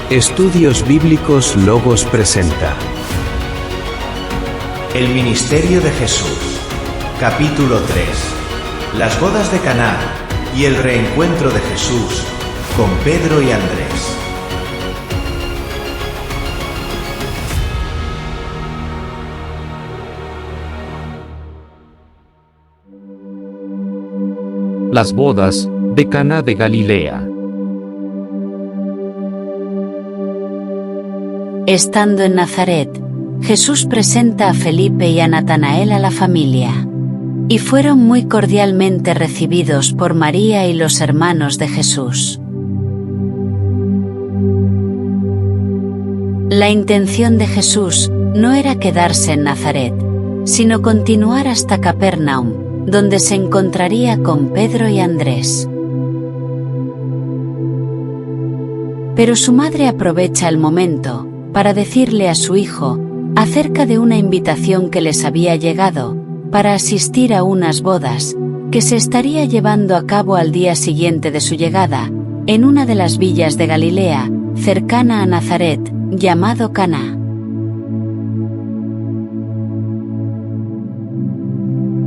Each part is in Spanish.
Estudios Bíblicos Logos presenta El ministerio de Jesús, capítulo 3. Las bodas de Caná y el reencuentro de Jesús con Pedro y Andrés. Las bodas de Caná de Galilea. Estando en Nazaret, Jesús presenta a Felipe y a Natanael a la familia, y fueron muy cordialmente recibidos por María y los hermanos de Jesús. La intención de Jesús no era quedarse en Nazaret, sino continuar hasta Capernaum, donde se encontraría con Pedro y Andrés. Pero su madre aprovecha el momento para decirle a su hijo acerca de una invitación que les había llegado para asistir a unas bodas que se estaría llevando a cabo al día siguiente de su llegada, en una de las villas de Galilea, cercana a Nazaret, llamado Caná.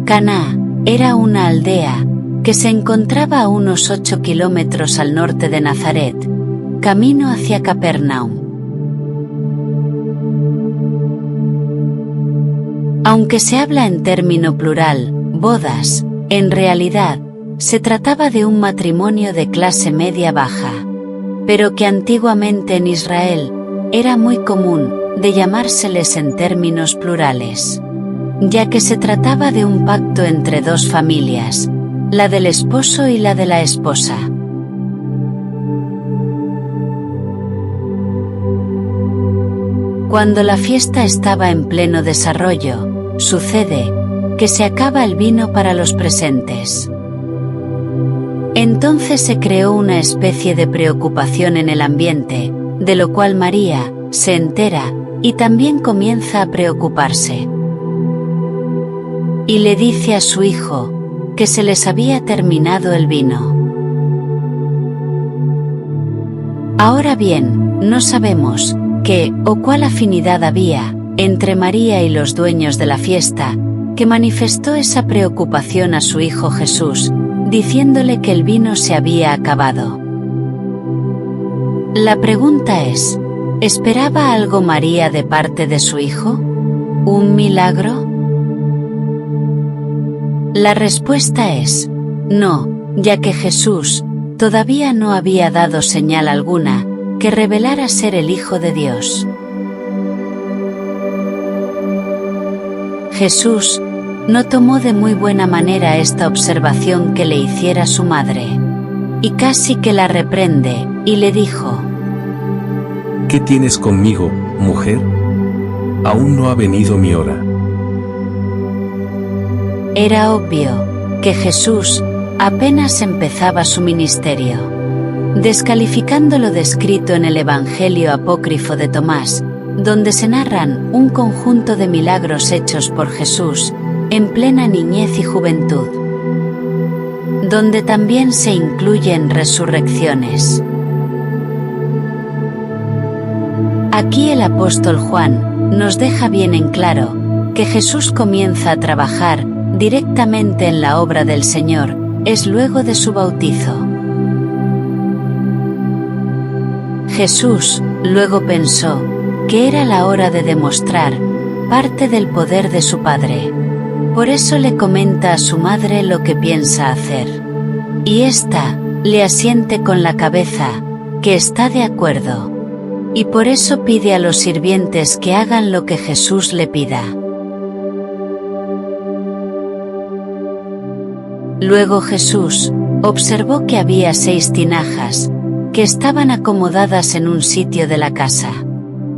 Caná era una aldea que se encontraba a unos 8 kilómetros al norte de Nazaret, camino hacia Capernaum. Aunque se habla en término plural, bodas, en realidad, se trataba de un matrimonio de clase media-baja, pero que antiguamente en Israel era muy común de llamárseles en términos plurales, ya que se trataba de un pacto entre dos familias, la del esposo y la de la esposa. Cuando la fiesta estaba en pleno desarrollo, sucede que se acaba el vino para los presentes. Entonces se creó una especie de preocupación en el ambiente, de lo cual María se entera y también comienza a preocuparse. Y le dice a su hijo que se les había terminado el vino. Ahora bien, no sabemos qué o cuál afinidad había entre María y los dueños de la fiesta, que manifestó esa preocupación a su hijo Jesús, diciéndole que el vino se había acabado. La pregunta es, ¿esperaba algo María de parte de su hijo? ¿Un milagro? La respuesta es, no, ya que Jesús todavía no había dado señal alguna que revelara ser el Hijo de Dios. Jesús no tomó de muy buena manera esta observación que le hiciera su madre, y casi que la reprende, y le dijo: ¿Qué tienes conmigo, mujer? Aún no ha venido mi hora. Era obvio que Jesús apenas empezaba su ministerio, descalificando lo descrito en el Evangelio apócrifo de Tomás, donde se narran un conjunto de milagros hechos por Jesús en plena niñez y juventud, donde también se incluyen resurrecciones. Aquí el apóstol Juan nos deja bien en claro que Jesús comienza a trabajar directamente en la obra del Señor, es luego de su bautizo. Jesús luego pensó que era la hora de demostrar parte del poder de su Padre. Por eso le comenta a su madre lo que piensa hacer. Y ésta le asiente con la cabeza, que está de acuerdo. Y por eso pide a los sirvientes que hagan lo que Jesús le pida. Luego Jesús observó que había 6 tinajas, que estaban acomodadas en un sitio de la casa,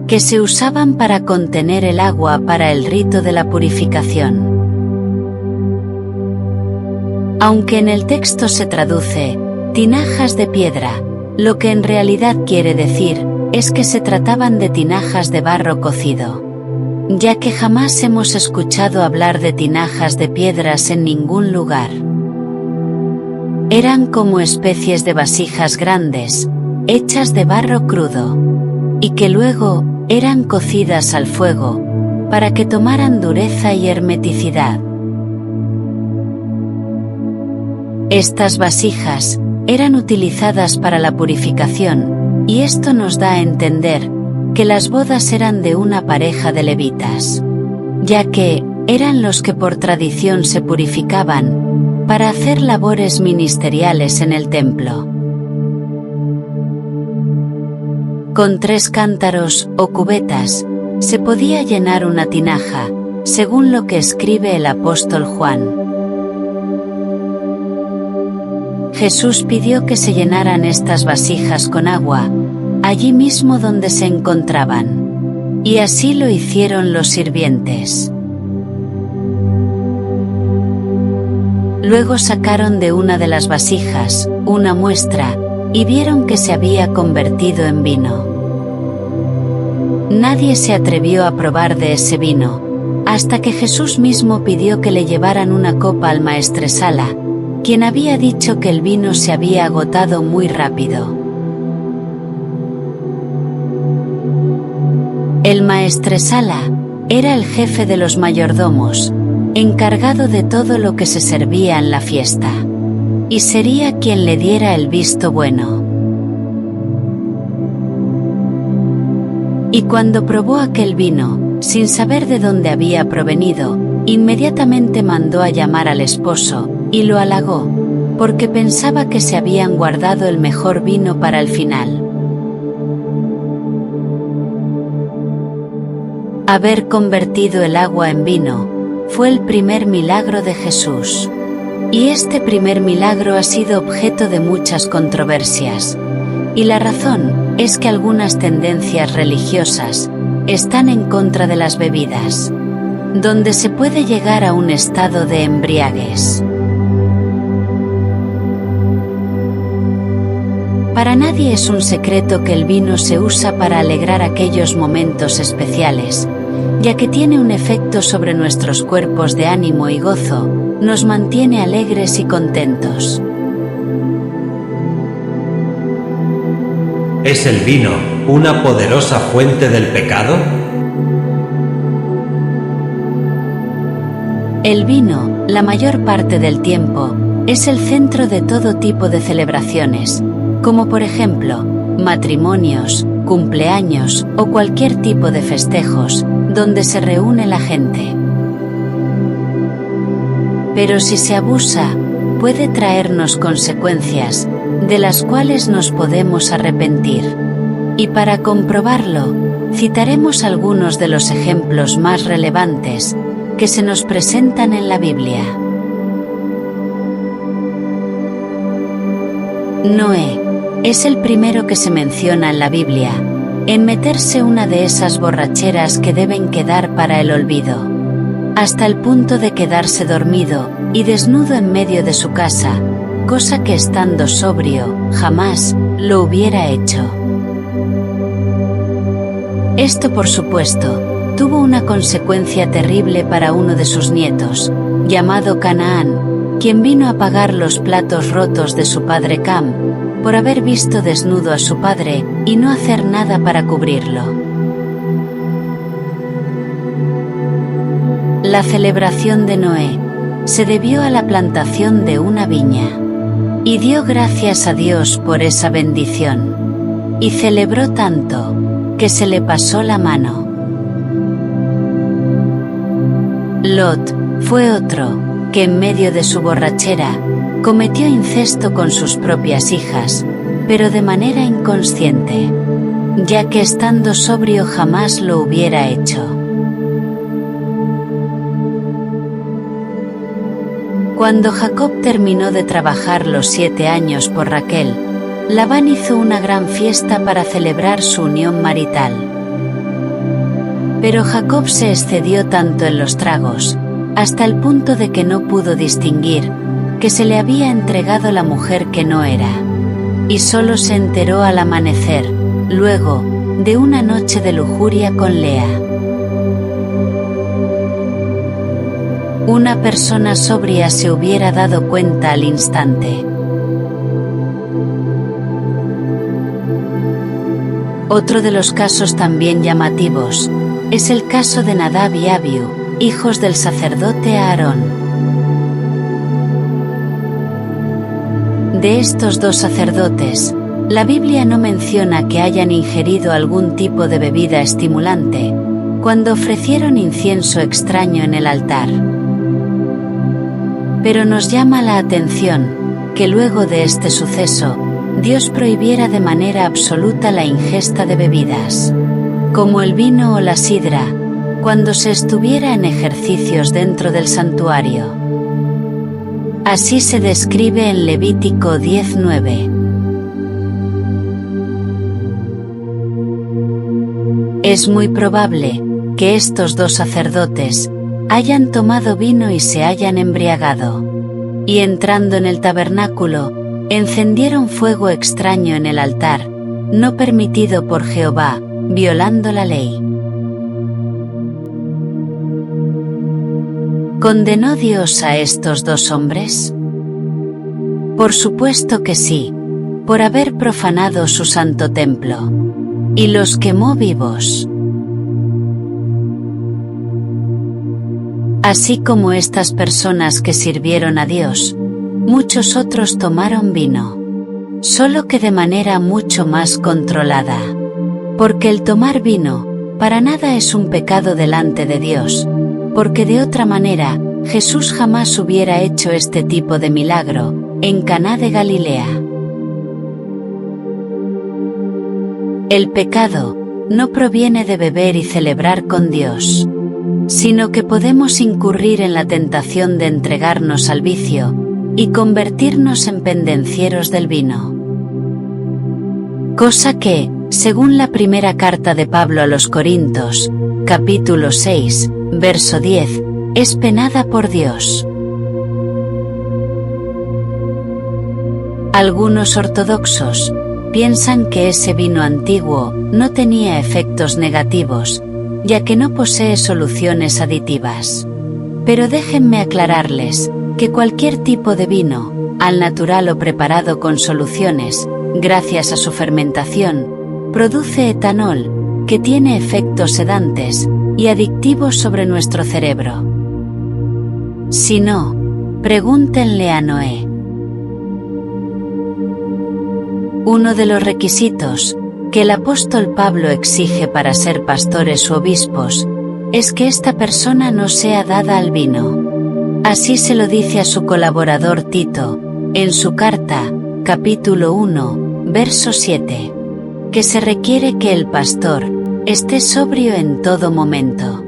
que se usaban para contener el agua para el rito de la purificación. Aunque en el texto se traduce tinajas de piedra, lo que en realidad quiere decir es que se trataban de tinajas de barro cocido, ya que jamás hemos escuchado hablar de tinajas de piedras en ningún lugar. Eran como especies de vasijas grandes, hechas de barro crudo. y que luego eran cocidas al fuego, para que tomaran dureza y hermeticidad. Estas vasijas eran utilizadas para la purificación, y esto nos da a entender que las bodas eran de una pareja de levitas, ya que eran los que por tradición se purificaban para hacer labores ministeriales en el templo. Con 3 cántaros o cubetas se podía llenar una tinaja, según lo que escribe el apóstol Juan. Jesús pidió que se llenaran estas vasijas con agua, allí mismo donde se encontraban. Y así lo hicieron los sirvientes. Luego sacaron de una de las vasijas una muestra, y vieron que se había convertido en vino. Nadie se atrevió a probar de ese vino, hasta que Jesús mismo pidió que le llevaran una copa al maestresala, quien había dicho que el vino se había agotado muy rápido. El maestresala era el jefe de los mayordomos, encargado de todo lo que se servía en la fiesta, y sería quien le diera el visto bueno. Y cuando probó aquel vino, sin saber de dónde había provenido, inmediatamente mandó a llamar al esposo, y lo halagó, porque pensaba que se habían guardado el mejor vino para el final. Haber convertido el agua en vino fue el primer milagro de Jesús. Y este primer milagro ha sido objeto de muchas controversias. Y la razón es que algunas tendencias religiosas están en contra de las bebidas, donde se puede llegar a un estado de embriaguez. Para nadie es un secreto que el vino se usa para alegrar aquellos momentos especiales, ya que tiene un efecto sobre nuestros cuerpos de ánimo y gozo, nos mantiene alegres y contentos. ¿Es el vino una poderosa fuente del pecado? El vino, la mayor parte del tiempo, es el centro de todo tipo de celebraciones, como por ejemplo, matrimonios, cumpleaños o cualquier tipo de festejos, donde se reúne la gente. Pero si se abusa, puede traernos consecuencias, de las cuales nos podemos arrepentir. Y para comprobarlo, citaremos algunos de los ejemplos más relevantes que se nos presentan en la Biblia. Noé es el primero que se menciona en la Biblia, en meterse una de esas borracheras que deben quedar para el olvido, hasta el punto de quedarse dormido y desnudo en medio de su casa, cosa que estando sobrio, jamás lo hubiera hecho. Esto, por supuesto, tuvo una consecuencia terrible para uno de sus nietos, llamado Canaán, quien vino a pagar los platos rotos de su padre Cam, por haber visto desnudo a su padre y no hacer nada para cubrirlo. La celebración de Noé se debió a la plantación de una viña, y dio gracias a Dios por esa bendición, y celebró tanto, que se le pasó la mano. Lot fue otro, que en medio de su borrachera, cometió incesto con sus propias hijas, pero de manera inconsciente, ya que estando sobrio jamás lo hubiera hecho. Cuando Jacob terminó de trabajar los 7 años por Raquel, Labán hizo una gran fiesta para celebrar su unión marital. Pero Jacob se excedió tanto en los tragos, hasta el punto de que no pudo distinguir que se le había entregado la mujer que no era, y solo se enteró al amanecer, luego de una noche de lujuria con Lea. Una persona sobria se hubiera dado cuenta al instante. Otro de los casos también llamativos es el caso de Nadab y Abiú, hijos del sacerdote Aarón. De estos dos sacerdotes, la Biblia no menciona que hayan ingerido algún tipo de bebida estimulante cuando ofrecieron incienso extraño en el altar. Pero nos llama la atención que luego de este suceso, Dios prohibiera de manera absoluta la ingesta de bebidas, como el vino o la sidra, cuando se estuviera en ejercicios dentro del santuario. Así se describe en Levítico 10:9. Es muy probable que estos dos sacerdotes hayan tomado vino y se hayan embriagado, y entrando en el tabernáculo, encendieron fuego extraño en el altar, no permitido por Jehová, violando la ley. ¿Condenó Dios a estos dos hombres? Por supuesto que sí, por haber profanado su santo templo, y los quemó vivos. Así como estas personas que sirvieron a Dios, muchos otros tomaron vino, solo que de manera mucho más controlada. Porque el tomar vino, para nada es un pecado delante de Dios, porque de otra manera, Jesús jamás hubiera hecho este tipo de milagro, en Caná de Galilea. El pecado, no proviene de beber y celebrar con Dios, sino que podemos incurrir en la tentación de entregarnos al vicio, y convertirnos en pendencieros del vino. Cosa que, según la primera carta de Pablo a los Corintios, capítulo 6, verso 10, es penada por Dios. Algunos ortodoxos piensan que ese vino antiguo no tenía efectos negativos, ya que no posee soluciones aditivas. Pero déjenme aclararles que cualquier tipo de vino, al natural o preparado con soluciones, gracias a su fermentación, produce etanol, que tiene efectos sedantes y adictivos sobre nuestro cerebro. Si no, pregúntenle a Noé. Uno de los requisitos que el apóstol Pablo exige para ser pastores u obispos es que esta persona no sea dada al vino. Así se lo dice a su colaborador Tito, en su carta, capítulo 1, verso 7, que se requiere que el pastor esté sobrio en todo momento.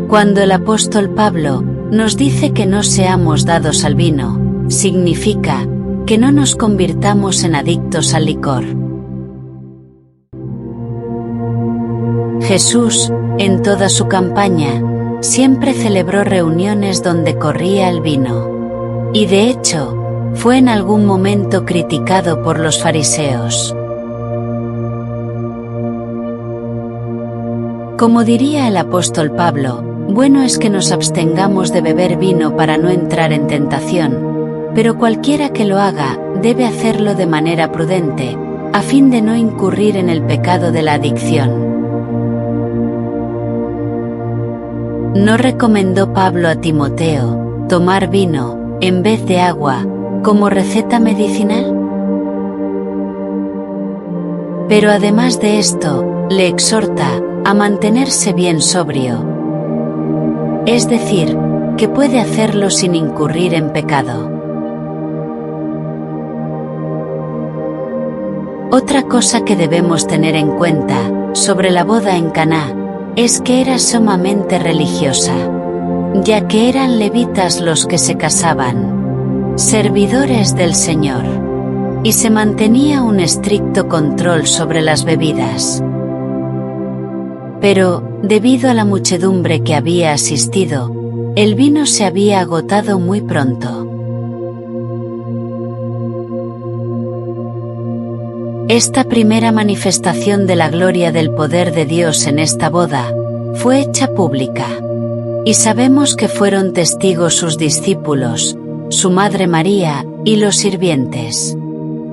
Cuando el apóstol Pablo nos dice que no seamos dados al vino, significa que no nos convirtamos en adictos al licor. Jesús, en toda su campaña, siempre celebró reuniones donde corría el vino. Y de hecho, fue en algún momento criticado por los fariseos. Como diría el apóstol Pablo, bueno es que nos abstengamos de beber vino para no entrar en tentación, pero cualquiera que lo haga, debe hacerlo de manera prudente, a fin de no incurrir en el pecado de la adicción. ¿No recomendó Pablo a Timoteo tomar vino, en vez de agua, como receta medicinal? Pero además de esto, le exhorta a mantenerse bien sobrio. Es decir, que puede hacerlo sin incurrir en pecado. Otra cosa que debemos tener en cuenta sobre la boda en Caná es que era sumamente religiosa, ya que eran levitas los que se casaban, servidores del Señor, y se mantenía un estricto control sobre las bebidas. Pero, debido a la muchedumbre que había asistido, el vino se había agotado muy pronto. Esta primera manifestación de la gloria del poder de Dios en esta boda fue hecha pública, y sabemos que fueron testigos sus discípulos, su madre María y los sirvientes.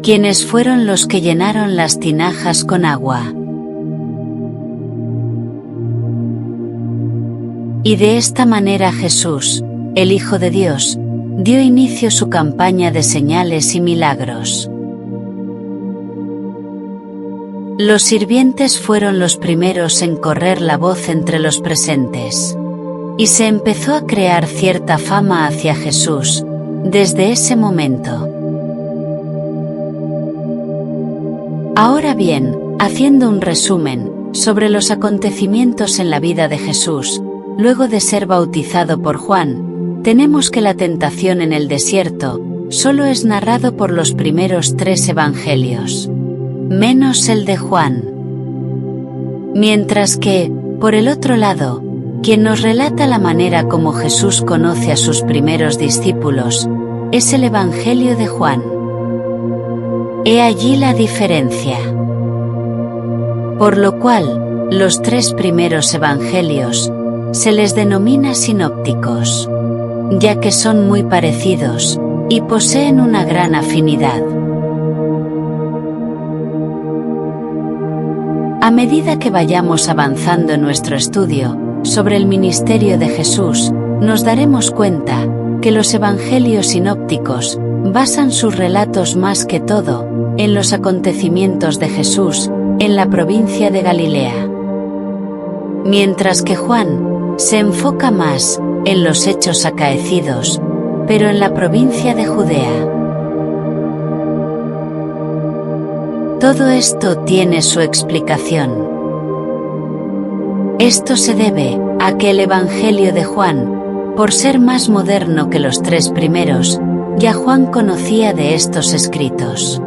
quienes fueron los que llenaron las tinajas con agua. Y de esta manera Jesús, el Hijo de Dios, dio inicio a su campaña de señales y milagros. Los sirvientes fueron los primeros en correr la voz entre los presentes. Y se empezó a crear cierta fama hacia Jesús, desde ese momento. Ahora bien, haciendo un resumen sobre los acontecimientos en la vida de Jesús, luego de ser bautizado por Juan, tenemos que la tentación en el desierto solo es narrado por los primeros 3 evangelios, menos el de Juan. Mientras que, por el otro lado, quien nos relata la manera como Jesús conoce a sus primeros discípulos, es el Evangelio de Juan. He allí la diferencia. Por lo cual, los 3 primeros evangelios se les denomina sinópticos, ya que son muy parecidos y poseen una gran afinidad. A medida que vayamos avanzando en nuestro estudio sobre el ministerio de Jesús, nos daremos cuenta que los evangelios sinópticos basan sus relatos más que todo en los acontecimientos de Jesús en la provincia de Galilea, mientras que Juan se enfoca más en los hechos acaecidos, pero en la provincia de Judea. Todo esto tiene su explicación. Esto se debe a que el Evangelio de Juan, por ser más moderno que los 3 primeros, ya Juan conocía de estos escritos.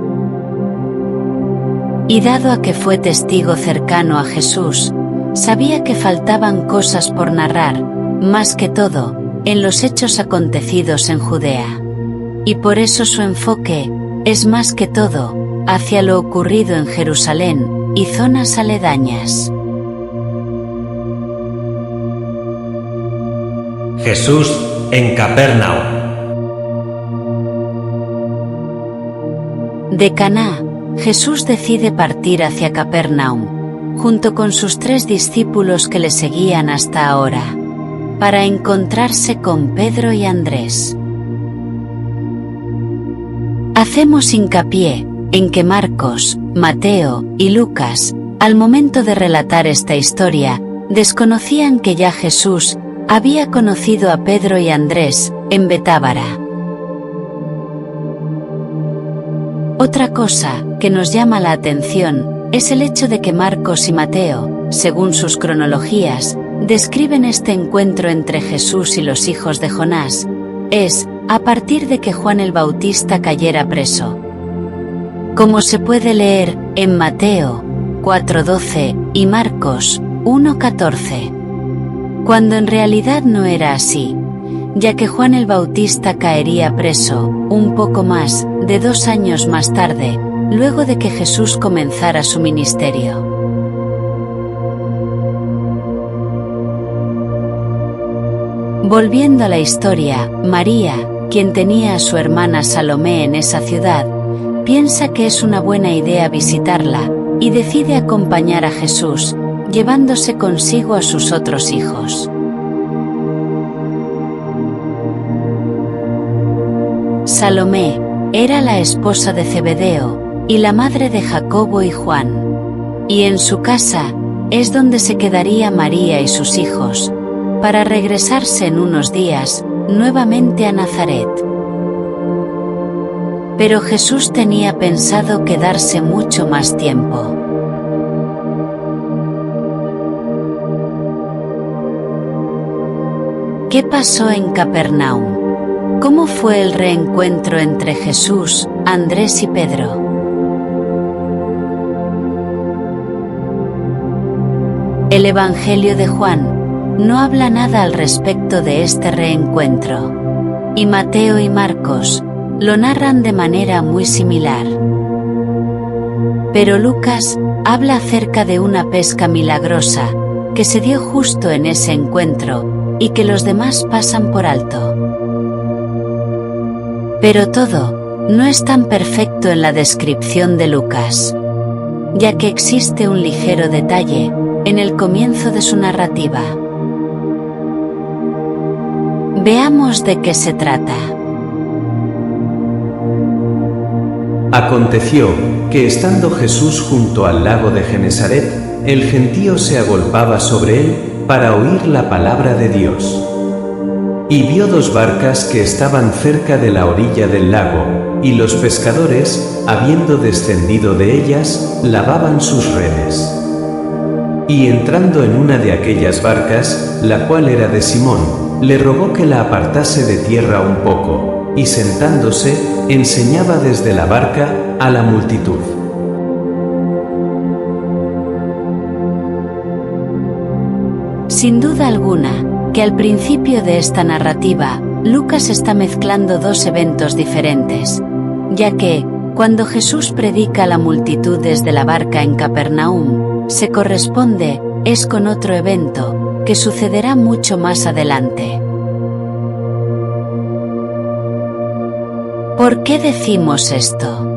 Y dado a que fue testigo cercano a Jesús, sabía que faltaban cosas por narrar, más que todo, en los hechos acontecidos en Judea. Y por eso su enfoque es más que todo hacia lo ocurrido en Jerusalén y zonas aledañas. Jesús en Capernaum. De Caná, Jesús decide partir hacia Capernaum, junto con sus 3 discípulos que le seguían hasta ahora, para encontrarse con Pedro y Andrés. Hacemos hincapié en que Marcos, Mateo y Lucas, al momento de relatar esta historia, desconocían que ya Jesús había conocido a Pedro y Andrés en Betábara. Otra cosa que nos llama la atención es el hecho de que Marcos y Mateo, según sus cronologías, describen este encuentro entre Jesús y los hijos de Jonás, es a partir de que Juan el Bautista cayera preso. Como se puede leer en Mateo 4:12 y Marcos 1:14. Cuando en realidad no era así, ya que Juan el Bautista caería preso un poco más de 2 años más tarde, luego de que Jesús comenzara su ministerio. Volviendo a la historia, María, quien tenía a su hermana Salomé en esa ciudad, piensa que es una buena idea visitarla, y decide acompañar a Jesús, llevándose consigo a sus otros hijos. Salomé era la esposa de Zebedeo, y la madre de Jacobo y Juan. Y en su casa es donde se quedaría María y sus hijos, para regresarse en unos días nuevamente a Nazaret. Pero Jesús tenía pensado quedarse mucho más tiempo. ¿Qué pasó en Capernaum? ¿Cómo fue el reencuentro entre Jesús, Andrés y Pedro? El Evangelio de Juan no habla nada al respecto de este reencuentro, y Mateo y Marcos lo narran de manera muy similar. Pero Lucas habla acerca de una pesca milagrosa que se dio justo en ese encuentro y que los demás pasan por alto. Pero todo no es tan perfecto en la descripción de Lucas, ya que existe un ligero detalle en el comienzo de su narrativa. Veamos de qué se trata. Aconteció que estando Jesús junto al lago de Genesaret, el gentío se agolpaba sobre él para oír la palabra de Dios. Y vio dos barcas que estaban cerca de la orilla del lago, y los pescadores, habiendo descendido de ellas, lavaban sus redes. Y entrando en una de aquellas barcas, la cual era de Simón, le rogó que la apartase de tierra un poco, y sentándose, enseñaba desde la barca a la multitud. Sin duda alguna, que al principio de esta narrativa, Lucas está mezclando dos eventos diferentes, ya que, cuando Jesús predica a la multitud desde la barca en Capernaum, se corresponde, es con otro evento, que sucederá mucho más adelante. ¿Por qué decimos esto?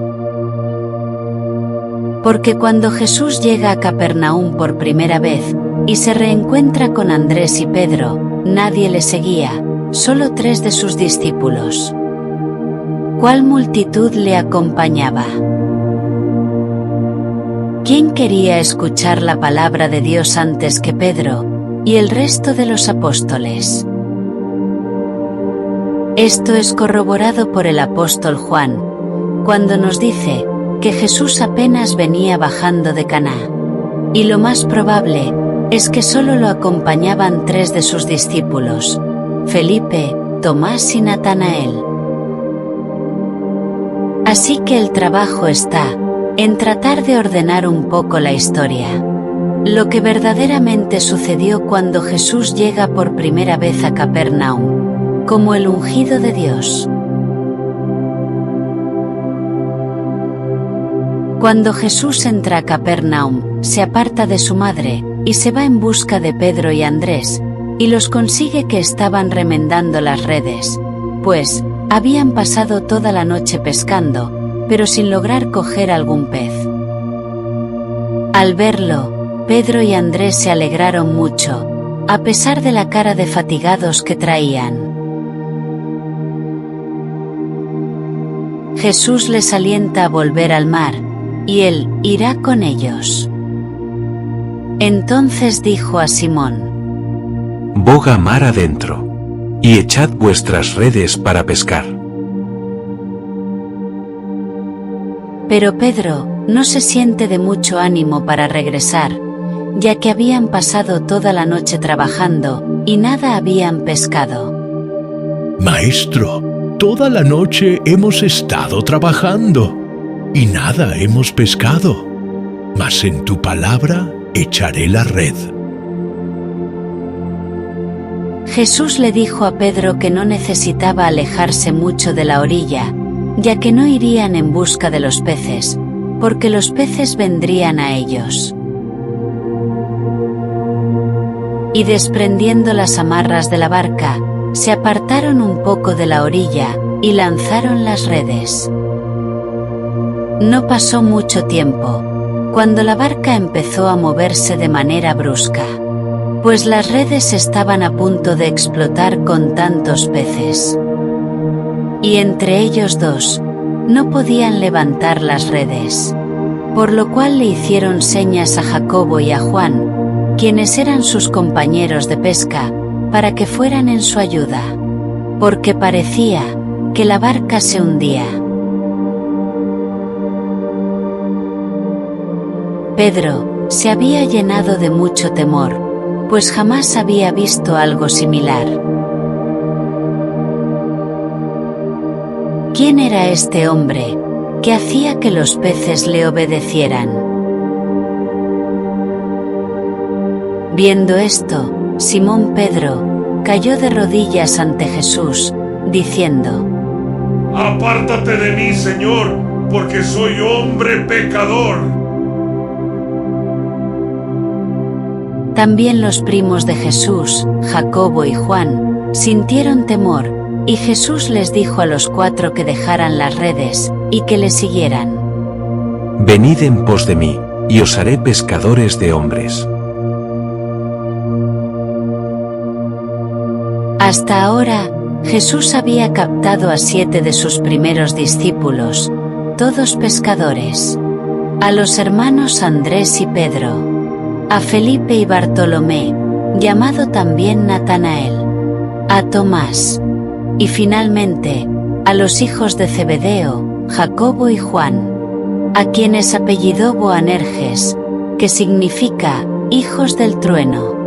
Porque cuando Jesús llega a Capernaum por primera vez, y se reencuentra con Andrés y Pedro, nadie le seguía, solo 3 de sus discípulos. ¿Cuál multitud le acompañaba? ¿Quién quería escuchar la palabra de Dios antes que Pedro y el resto de los apóstoles? Esto es corroborado por el apóstol Juan, cuando nos dice que Jesús apenas venía bajando de Caná, y lo más probable es que solo lo acompañaban 3 de sus discípulos, Felipe, Tomás y Natanael. Así que el trabajo está en tratar de ordenar un poco la historia, lo que verdaderamente sucedió cuando Jesús llega por primera vez a Capernaum, como el ungido de Dios. Cuando Jesús entra a Capernaum, se aparta de su madre, y se va en busca de Pedro y Andrés, y los consigue que estaban remendando las redes, pues habían pasado toda la noche pescando, pero sin lograr coger algún pez. Al verlo, Pedro y Andrés se alegraron mucho, a pesar de la cara de fatigados que traían. Jesús les alienta a volver al mar, y él irá con ellos. Entonces dijo a Simón: Boga mar adentro, y echad vuestras redes para pescar. Pero Pedro no se siente de mucho ánimo para regresar, ya que habían pasado toda la noche trabajando, y nada habían pescado. Maestro, toda la noche hemos estado trabajando, y nada hemos pescado, mas en tu palabra echaré la red. Jesús le dijo a Pedro que no necesitaba alejarse mucho de la orilla, ya que no irían en busca de los peces, porque los peces vendrían a ellos. Y desprendiendo las amarras de la barca, se apartaron un poco de la orilla, y lanzaron las redes. No pasó mucho tiempo, cuando la barca empezó a moverse de manera brusca, pues las redes estaban a punto de explotar con tantos peces. Y entre ellos 2, no podían levantar las redes, por lo cual le hicieron señas a Jacobo y a Juan, quienes eran sus compañeros de pesca, para que fueran en su ayuda, porque parecía que la barca se hundía. Pedro se había llenado de mucho temor, pues jamás había visto algo similar. ¿Quién era este hombre que hacía que los peces le obedecieran? Viendo esto, Simón Pedro cayó de rodillas ante Jesús, diciendo: Apártate de mí, Señor, porque soy hombre pecador. También los primos de Jesús, Jacobo y Juan, sintieron temor, Y Jesús les dijo a los 4 que dejaran las redes, y que le siguieran. Venid en pos de mí, y os haré pescadores de hombres. Hasta ahora, Jesús había captado a 7 de sus primeros discípulos, todos pescadores. A los hermanos Andrés y Pedro. A Felipe y Bartolomé, llamado también Natanael. A Tomás. Y finalmente, a los hijos de Zebedeo, Jacobo y Juan, a quienes apellidó Boanerges, que significa hijos del trueno.